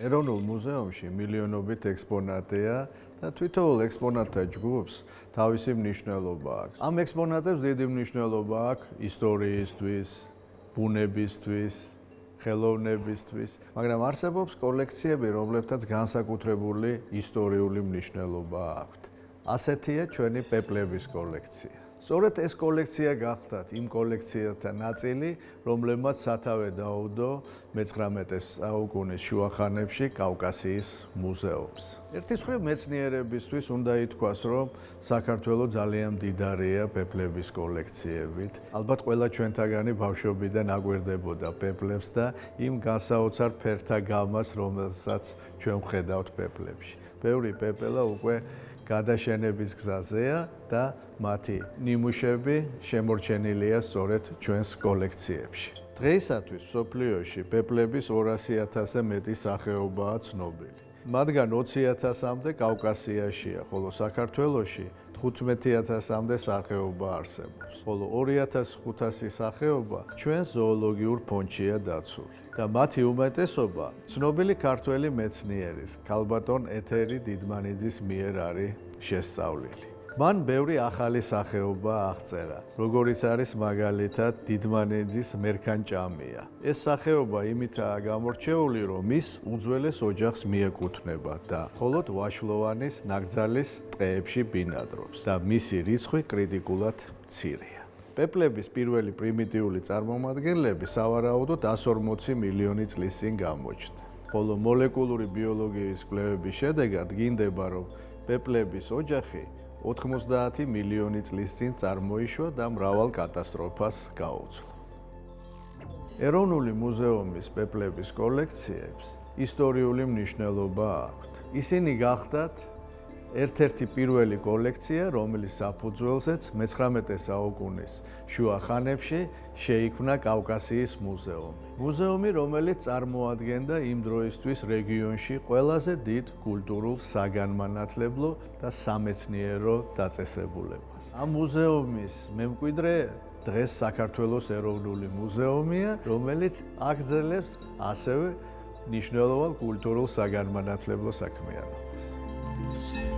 ეროვნულ მუზეუმში მილიონობით ექსპონატია და თვითოულ ექსპონატთა ჯგუფს თავისი მნიშვნელობა აქვს. ამ ექსპონატებს დიდი მნიშვნელობა აქვს ისტორიისთვის, ბუნებისთვის, ხელოვნებისთვის, მაგრამ არსებობს კოლექციები, რომლებთაც განსაკუთრებული ისტორიული მნიშვნელობა აქვთ. ასეთია ჩვენი პეპლების კოლექცია. სწორედ ეს კოლექცია გახდათ იმ კოლექციათა ნაწილი, რომლებმაც სათავე დაუდო მე-19 საუკუნის შუახანებში კავკასიის მუზეუმს. ერთის მხრივ მეცნიერებისთვის უნდა ითქვას, რომ საქართველო ძალიან მდიდარია პეპლების კოლექციებით. ალბათ ყველა ჩვენთაგანი ბავშვობიდან აგვირდებოდა პეპლებს და იმ განსაოცარ ფერთა გამას, რომელსაც ჩვენ ვხედავთ პეპლებში. ბევრი პეპელა უკვე გადაშენების გზაზეა და მათი ნიმუშები შემორჩენილია სწორედ ჩვენს კოლექციებში. დღეისათვის მსოფლიოში პეპლების 200,000-ზე მეტი სახეობაა ცნობილი. მათგან 20,000-მდე კავკასიაშია, ხოლო საქართველოში 15,000-მდე სახეობა არსებობს, ხოლო 2,500 სახეობა ჩვენ ზოოლოგიურ ფონდშია დაცული. და მათი უმეტესობა ცნობილი ქართველი მეცნიერის, ქალბატონ ეთერი დიდმანიძის მიერ არის შესწავლილი. მან ბევრი ახალი სახეობა აღწერა, როგორიც არის მაგალითად დიდმანიძის მერქანჭამია. ეს სახეობა იმითაა გამორჩეული, რომ მის უძველეს ოჯახს მიეკუთვნება და მხოლოდ ვაშლოვანის ნაკრძალის ტყეებში ბინადრობს და მისი რიცხვი კრიტიკულად მცირეა. პეპლების პირველი პრიმიტიული წარმომადგენლები სავარაუდოდ 140 მილიონი წლის წინ გამოჩნდა. ხოლო მოლეკულური ბიოლოგიის კვლევების შედეგად გინდება, რომ პეპლების ოჯახი 90 მილიონი წლის წინ წარმოიშვა და მრავალ კატასტროფას გაუძლო. ეროვნული მუზეუმის პეპლების კოლექციებს ისტორიული მნიშვნელობა აქვთ. ისინი გახდათ ერთ-ერთი პირველი კოლექცია, რომლის საფუძველზეც მე-19 საუკუნის შუა ხანებში შეიქმნა კავკასიის მუზეუმი. მუზეუმი, რომელიც წარმოადგენდა იმ დროისთვის რეგიონში ყველაზე დიდ კულტურულ, საგანმანათლებლო და სამეცნიერო დაწესებულებას. ამ მუზეუმის მემკვიდრე დღეს საქართველოს ეროვნული მუზეუმია, რომელიც აგრძელებს ასევე მნიშვნელოვან კულტურულ საგანმანათლებლო საქმიანობას.